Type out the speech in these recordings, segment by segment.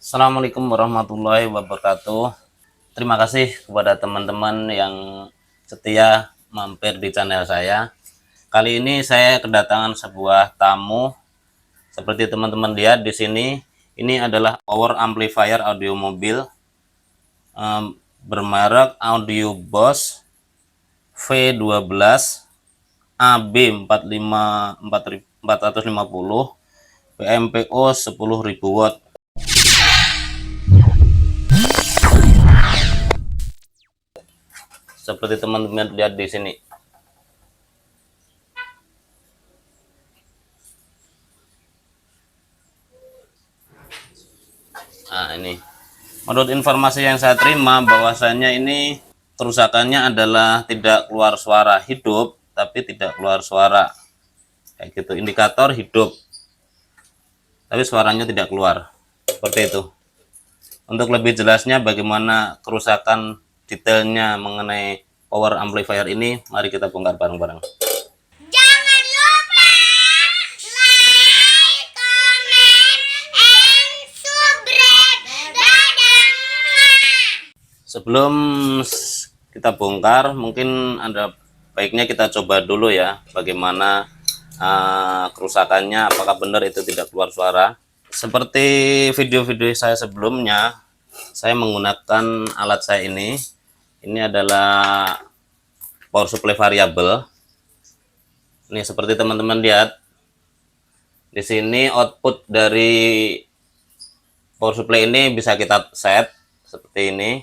Assalamualaikum warahmatullahi wabarakatuh. Terima kasih kepada teman-teman yang setia mampir di channel saya. Kali ini saya kedatangan sebuah tamu. Seperti teman-teman lihat di sini, ini adalah power amplifier audio mobil bermerek Audio Boss V12 AB 450 PMPO 10.000 watt. Seperti teman-teman lihat di sini. Nah, ini. Menurut informasi yang saya terima, bahwasanya ini kerusakannya adalah tidak keluar suara, hidup tapi tidak keluar suara. Kayak gitu, indikator hidup. Tapi suaranya tidak keluar. Seperti itu. Untuk lebih jelasnya bagaimana kerusakan detailnya mengenai power amplifier ini, mari kita bongkar bareng-bareng. Jangan lupa like, comment, and subscribe. Dadah. Sebelum kita bongkar, mungkin ada baiknya kita coba dulu ya bagaimana kerusakannya, apakah benar itu tidak keluar suara. Seperti video-video saya sebelumnya, saya menggunakan alat saya ini. Ini adalah power supply variabel. Ini seperti teman-teman lihat. Di sini output dari power supply ini bisa kita set seperti ini.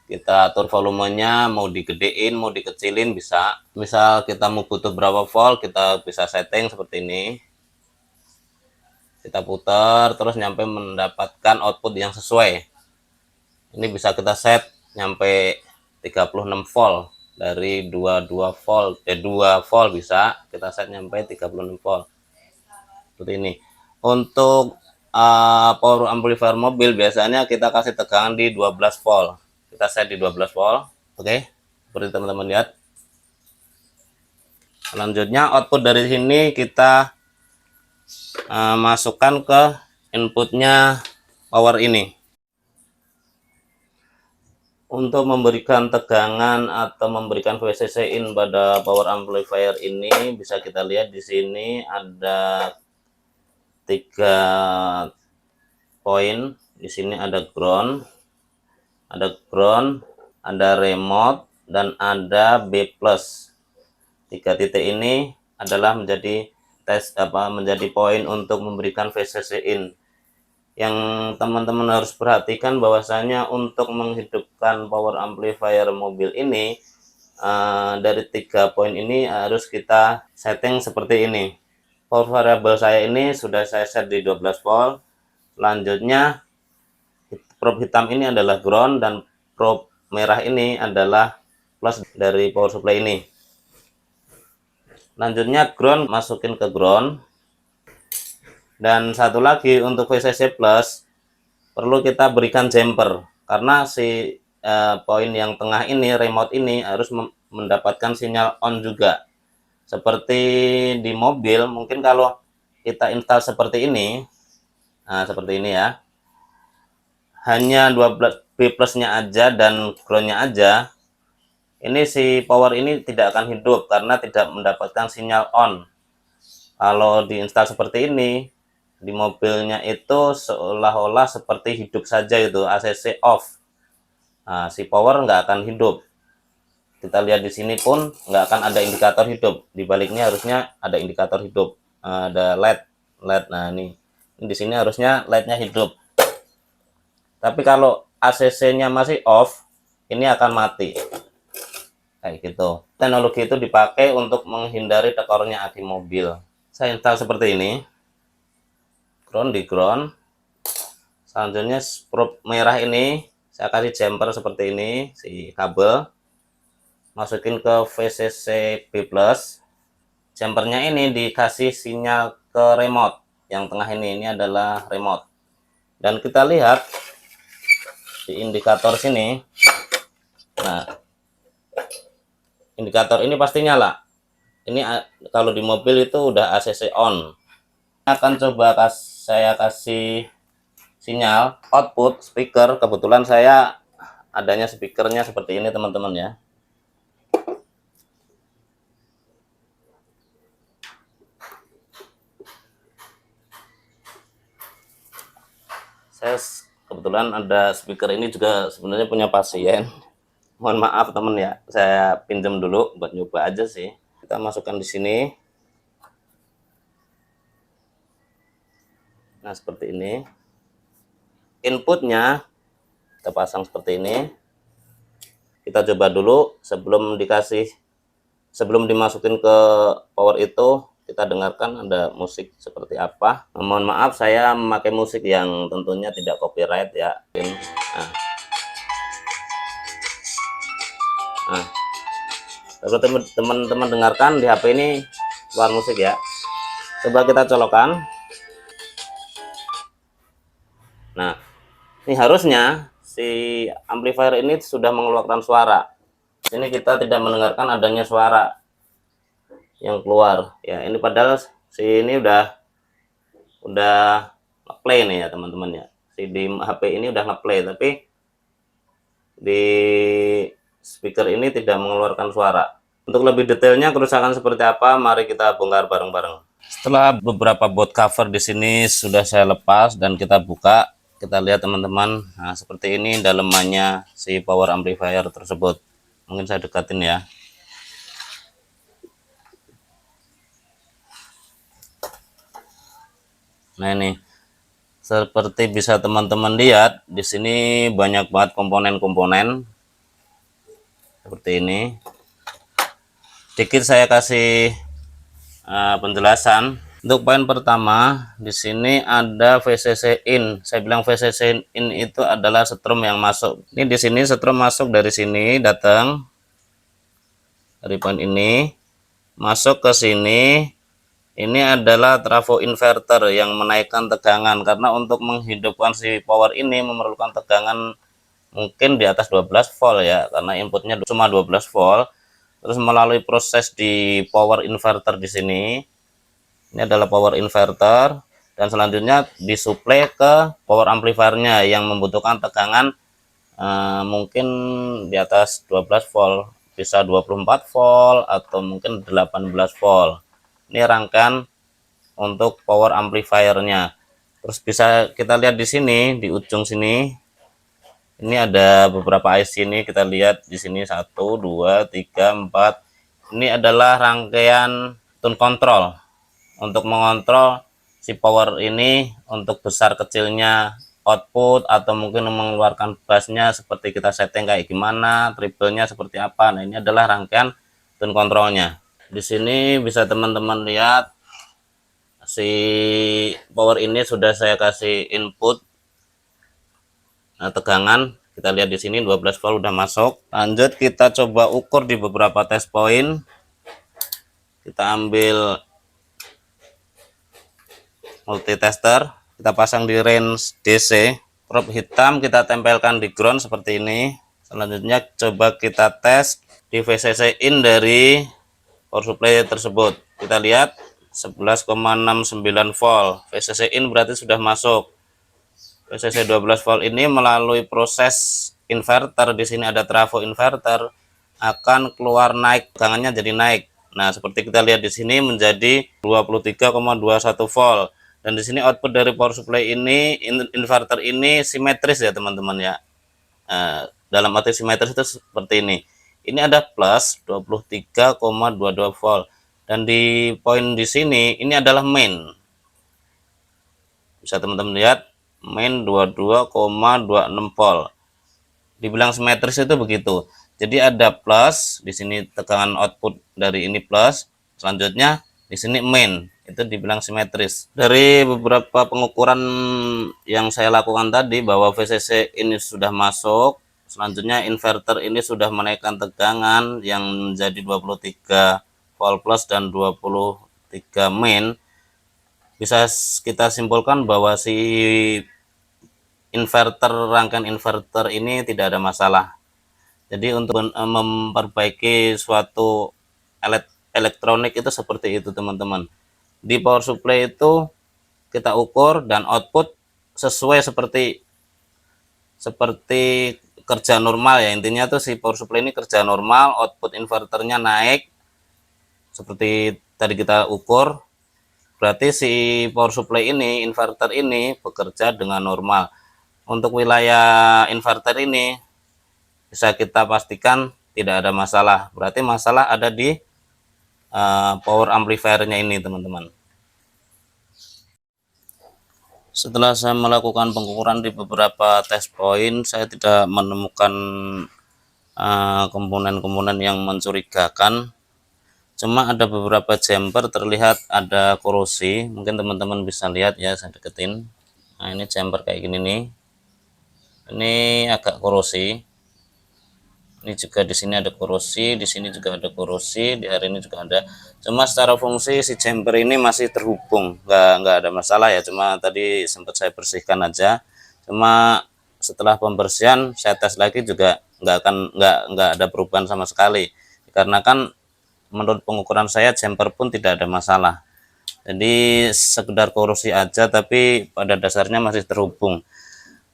Kita atur volumenya, mau digedein, mau dikecilin bisa. Misal kita mau butuh berapa volt, kita bisa setting seperti ini. Kita putar terus nyampe mendapatkan output yang sesuai. Ini bisa kita set nyampe 36 volt dari 22 volt 2 volt bisa kita set nyampe 36 volt seperti ini. Untuk power amplifier mobil biasanya kita kasih tegangan di 12 volt, kita set di 12 volt. Oke, seperti teman-teman lihat. Selanjutnya output dari sini kita masukkan ke inputnya power ini. Untuk memberikan tegangan atau memberikan VCC in pada power amplifier ini bisa kita lihat di sini ada 3 poin. Di sini ada ground, ada remote, dan ada B+. 3 titik ini adalah menjadi menjadi poin untuk memberikan VCC in. Yang teman-teman harus perhatikan bahwasanya untuk menghidupkan power amplifier mobil ini dari 3 poin ini harus kita setting seperti ini. Power variable saya ini sudah saya set di 12 volt. Selanjutnya probe hitam ini adalah ground dan probe merah ini adalah plus dari power supply ini. Selanjutnya ground masukin ke ground. Dan satu lagi untuk VCC plus perlu kita berikan jumper karena si poin yang tengah ini, remote ini harus mendapatkan sinyal on juga. Seperti di mobil, mungkin kalau kita install seperti ini, nah seperti ini ya, hanya 12 B plusnya aja dan groundnya aja, ini si power ini tidak akan hidup karena tidak mendapatkan sinyal on. Kalau diinstal seperti ini di mobilnya itu seolah-olah seperti hidup saja, itu ACC off. Nah, si power nggak akan hidup. Kita lihat di sini pun nggak akan ada indikator hidup. Di baliknya harusnya ada indikator hidup, ada LED. Nah ini di sini harusnya LED-nya hidup. Tapi kalau ACC-nya masih off, ini akan mati. Kayak gitu. Teknologi itu dipakai untuk menghindari tekornya aki mobil. Saya install seperti ini. Ground di ground. Selanjutnya probe merah ini saya kasih jumper seperti ini, si kabel masukin ke VCC B+. Jumpernya ini dikasih sinyal ke remote yang tengah ini adalah remote. Dan kita lihat di indikator sini. Nah, indikator ini pasti nyala. Ini kalau di mobil itu udah ACC on. Akan coba saya kasih sinyal output speaker. Kebetulan saya adanya speakernya seperti ini teman-teman ya. Saya kebetulan ada speaker ini juga sebenarnya punya pasien. Mohon maaf teman ya, saya pinjam dulu buat nyoba aja sih. Kita masukkan di sini. Nah, seperti ini. Inputnya kita pasang seperti ini. Kita coba dulu sebelum dimasukin ke power itu, kita dengarkan ada musik seperti apa. Mohon maaf saya memakai musik yang tentunya tidak copyright ya. Nah, kalau teman-teman dengarkan di HP ini keluar musik ya. Coba kita colokkan. Nah, ini harusnya si amplifier ini sudah mengeluarkan suara. Ini kita tidak mendengarkan adanya suara yang keluar ya. Ini padahal si ini udah ngeplay nih ya teman-teman ya. Si di HP ini udah ngeplay, tapi di speaker ini tidak mengeluarkan suara. Untuk lebih detailnya kerusakan seperti apa, mari kita bongkar bareng-bareng. Setelah beberapa board cover di sini sudah saya lepas dan kita buka, kita lihat teman-teman. Nah, seperti ini dalemannya si power amplifier tersebut. Mungkin saya dekatin ya. Nah, ini seperti bisa teman-teman lihat, di sini banyak banget komponen-komponen seperti ini. Sedikit saya kasih penjelasan. Untuk poin pertama, di sini ada VCC in. Saya bilang VCC in itu adalah setrum yang masuk. Ini di sini setrum masuk dari sini, datang dari poin ini, masuk ke sini. Ini adalah trafo inverter yang menaikkan tegangan, karena untuk menghidupkan si power ini memerlukan tegangan mungkin di atas 12 volt ya, karena inputnya cuma 12 volt. Terus melalui proses di power inverter di sini. Ini adalah power inverter, dan selanjutnya disuplai ke power amplifiernya yang membutuhkan tegangan mungkin di atas 12 volt, bisa 24 volt atau mungkin 18 volt. Ini rangkaian untuk power amplifiernya. Terus bisa kita lihat di sini, di ujung sini, ini ada beberapa IC ini, kita lihat di sini 1, 2, 3, 4. Ini adalah rangkaian tune control untuk mengontrol si power ini untuk besar kecilnya output, atau mungkin mengeluarkan bassnya seperti kita setting kayak gimana, triple-nya seperti apa. Nah, ini adalah rangkaian tune controlnya. Di sini bisa teman-teman lihat si power ini sudah saya kasih input tegangan. Kita lihat di sini 12 volt udah masuk. Lanjut kita coba ukur di beberapa test point. Kita ambil multitester, kita pasang di range DC. Probe hitam kita tempelkan di ground seperti ini. Selanjutnya coba kita tes di VCC in dari power supply tersebut. Kita lihat 11,69 volt. VCC in berarti sudah masuk. VCC 12 volt ini melalui proses inverter, di sini ada trafo inverter, akan keluar naik, tegangannya jadi naik. Nah, seperti kita lihat di sini menjadi 23,21 volt. Dan di sini output dari power supply ini, inverter ini simetris ya teman-teman ya. Dalam arti simetris itu seperti ini. Ini ada plus 23,22 volt. Dan di poin di sini ini adalah main. Bisa teman-teman lihat, main 22,26 volt. Dibilang simetris itu begitu. Jadi ada plus di sini, tegangan output dari ini plus. Selanjutnya di sini main, itu dibilang simetris. Dari beberapa pengukuran yang saya lakukan tadi, bahwa VCC ini sudah masuk. Selanjutnya inverter ini sudah menaikkan tegangan yang menjadi 23 volt plus dan 23 main. Bisa kita simpulkan bahwa si rangkaian inverter ini tidak ada masalah. Jadi untuk memperbaiki suatu elektronik itu seperti itu teman-teman. Di power supply itu kita ukur dan output sesuai seperti kerja normal ya. Intinya tuh si power supply ini kerja normal, output inverternya naik seperti tadi kita ukur. Berarti si power supply ini, inverter ini bekerja dengan normal. Untuk wilayah inverter ini bisa kita pastikan tidak ada masalah. Berarti masalah ada di power amplifiernya ini, teman-teman. Setelah saya melakukan pengukuran di beberapa test point, saya tidak menemukan komponen-komponen yang mencurigakan. Cuma ada beberapa jumper terlihat ada korosi. Mungkin teman-teman bisa lihat ya, saya deketin. Nah, ini jumper kayak gini nih. Ini agak korosi. Ini juga di sini ada korosi, di sini juga ada korosi, di area ini juga ada. Cuma secara fungsi si jumper ini masih terhubung, nggak ada masalah ya. Cuma tadi sempat saya bersihkan aja. Cuma setelah pembersihan saya tes lagi juga nggak ada perubahan sama sekali. Karena kan menurut pengukuran saya jumper pun tidak ada masalah. Jadi sekedar korosi aja, tapi pada dasarnya masih terhubung.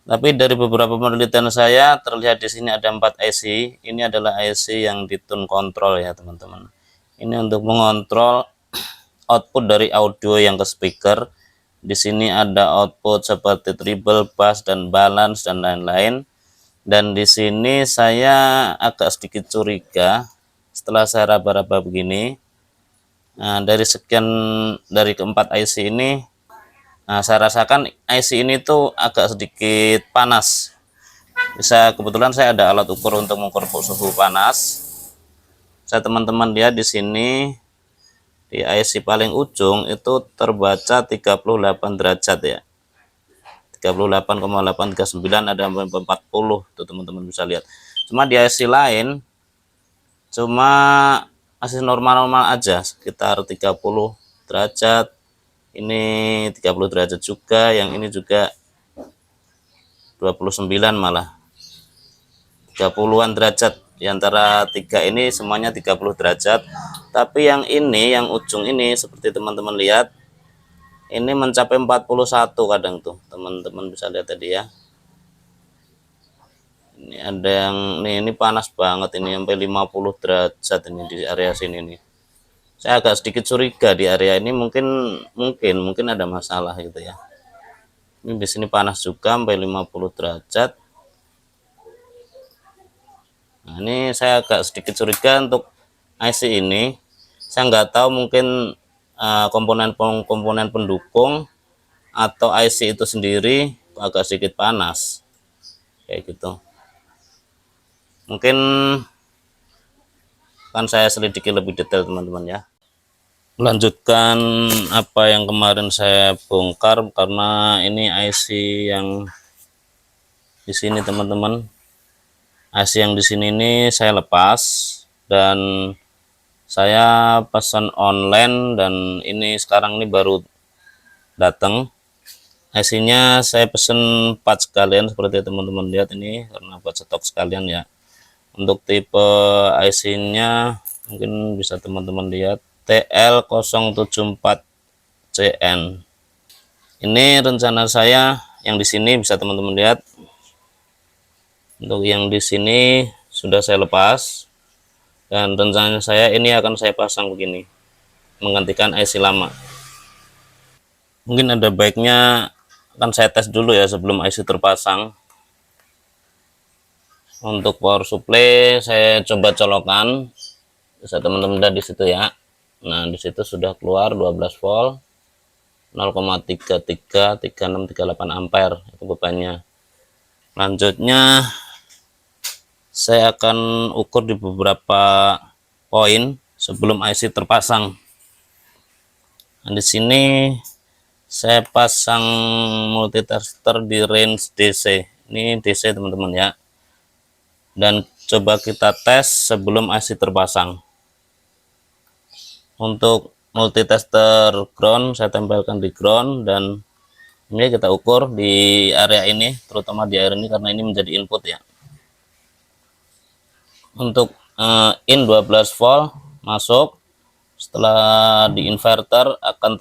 Tapi dari beberapa penelitian saya terlihat di sini ada 4 IC. Ini adalah IC yang di tune control ya, teman-teman. Ini untuk mengontrol output dari audio yang ke speaker. Di sini ada output seperti treble, bass, dan balance dan lain-lain. Dan di sini saya agak sedikit curiga setelah saya raba-raba begini. Nah, dari keempat IC ini, nah, saya rasakan IC ini tuh agak sedikit panas. Kebetulan saya ada alat ukur untuk mengukur suhu panas. Saya teman-teman lihat di sini di IC paling ujung itu terbaca 38 derajat ya. 38,839, ada 40 tuh teman-teman bisa lihat. Cuma di IC lain cuma masih normal-normal aja, sekitar 30 derajat. Ini 30 derajat juga, yang ini juga 29 malah 30-an derajat. Di antara tiga ini semuanya 30 derajat. Tapi yang ini, yang ujung ini seperti teman-teman lihat, ini mencapai 41 kadang tuh. Teman-teman bisa lihat tadi ya. Ini ada yang ini panas banget, ini sampai 50 derajat ini di area sini nih. Saya agak sedikit curiga di area ini, mungkin ada masalah gitu ya. Ini di sini panas juga sampai 50 derajat. Nah, ini saya agak sedikit curiga untuk IC ini. Saya nggak tahu, mungkin komponen pendukung atau IC itu sendiri agak sedikit panas kayak gitu. Mungkin kan saya selidiki lebih detail, teman-teman ya. Melanjutkan apa yang kemarin saya bongkar, karena ini IC yang di sini, teman-teman. IC yang di sini ini saya lepas dan saya pesan online, dan ini sekarang ini baru datang. IC-nya saya pesen 4 sekalian seperti teman-teman lihat ini, karena buat stok sekalian ya. Untuk tipe IC-nya mungkin bisa teman-teman lihat TL074CN. Ini rencana saya yang di sini bisa teman-teman lihat. Untuk yang di sini sudah saya lepas, dan rencana saya ini akan saya pasang begini, menggantikan IC lama. Mungkin ada baiknya akan saya tes dulu ya sebelum IC terpasang. Untuk power supply saya coba colokan, bisa teman-teman lihat di situ ya. Nah, di situ sudah keluar 12 volt 0,333638 ampere itu bebannya. Lanjutnya saya akan ukur di beberapa poin sebelum IC terpasang. Nah, di sini saya pasang multitester di range DC. Ini DC, teman-teman ya. Dan coba kita tes sebelum IC terpasang. Untuk multitester ground saya tempelkan di ground, dan ini kita ukur di area ini, terutama di area ini karena ini menjadi input ya. Untuk in 12 volt masuk, setelah di inverter akan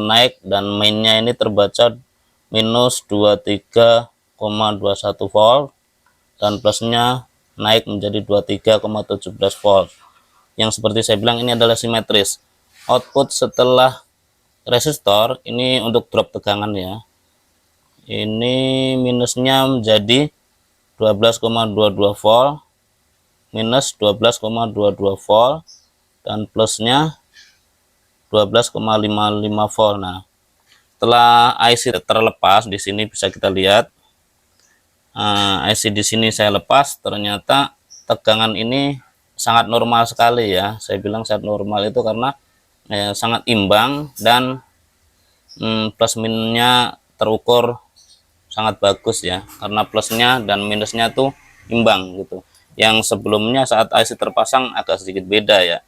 naik, dan mainnya ini terbaca minus 23,21 volt dan plusnya naik menjadi 23,17 volt. Yang seperti saya bilang ini adalah simetris. Output setelah resistor ini untuk drop tegangan ya. Ini minusnya menjadi 12,22 volt, minus 12,22 volt, dan plusnya 12,55 volt. Nah, setelah IC terlepas di sini bisa kita lihat IC di sini saya lepas, ternyata tegangan ini sangat normal sekali ya. Saya bilang sangat normal itu karena sangat imbang dan plus minusnya terukur sangat bagus ya, karena plusnya dan minusnya tuh imbang gitu. Yang sebelumnya saat IC terpasang agak sedikit beda ya.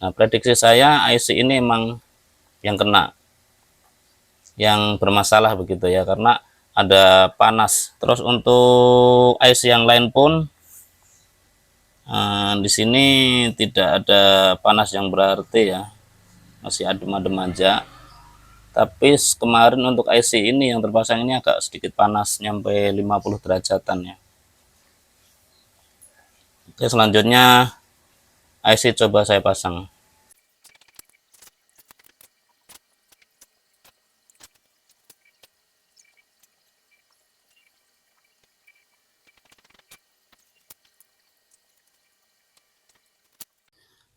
Nah, prediksi saya IC ini emang yang kena, yang bermasalah begitu ya, karena ada panas. Terus untuk IC yang lain pun di sini tidak ada panas yang berarti ya, masih adem-adem aja. Tapi kemarin untuk IC ini yang terpasang ini agak sedikit panas, nyampe 50 derajatan ya. Oke, selanjutnya IC coba saya pasang.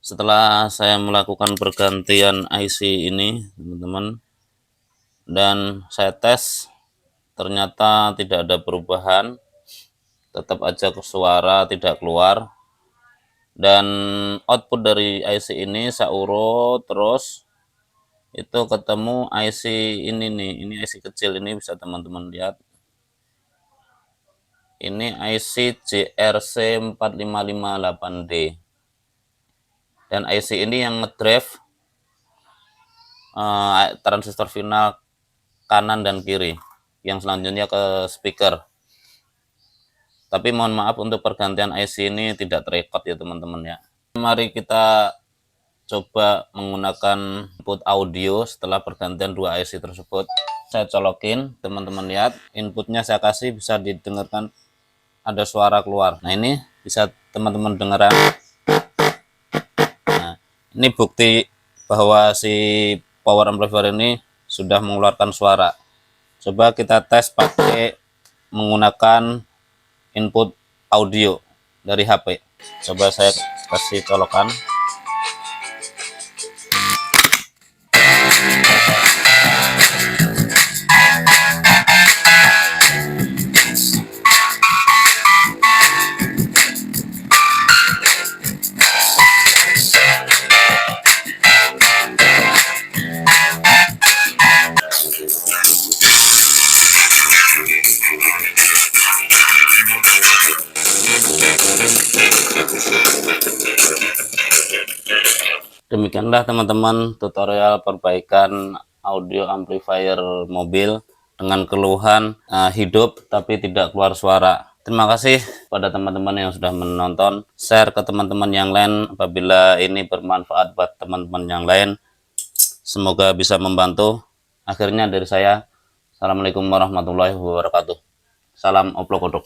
Setelah saya melakukan pergantian IC ini teman-teman, dan saya tes, ternyata tidak ada perubahan, tetap aja suara tidak keluar. Dan output dari IC ini saya urut terus, itu ketemu IC ini nih, ini IC kecil ini, bisa teman-teman lihat. Ini IC JRC 4558D. Dan IC ini yang ngedrive transistor final kanan dan kiri, yang selanjutnya ke speaker. Tapi mohon maaf untuk pergantian IC ini tidak terekod ya teman-teman ya. Mari kita coba menggunakan input audio setelah pergantian dua IC tersebut. Saya colokin, teman-teman lihat inputnya saya kasih, bisa didengarkan ada suara keluar. Nah, ini bisa teman-teman dengarkan. Nah, ini bukti bahwa si power amplifier ini sudah mengeluarkan suara. Coba kita tes pakai menggunakan input audio dari HP. Coba saya kasih colokan. Demikianlah teman-teman tutorial perbaikan audio amplifier mobil dengan keluhan hidup tapi tidak keluar suara. Terima kasih pada teman-teman yang sudah menonton. Share ke teman-teman yang lain apabila ini bermanfaat buat teman-teman yang lain. Semoga bisa membantu. Akhirnya dari saya, Assalamualaikum warahmatullahi wabarakatuh. Salam oplok kodok.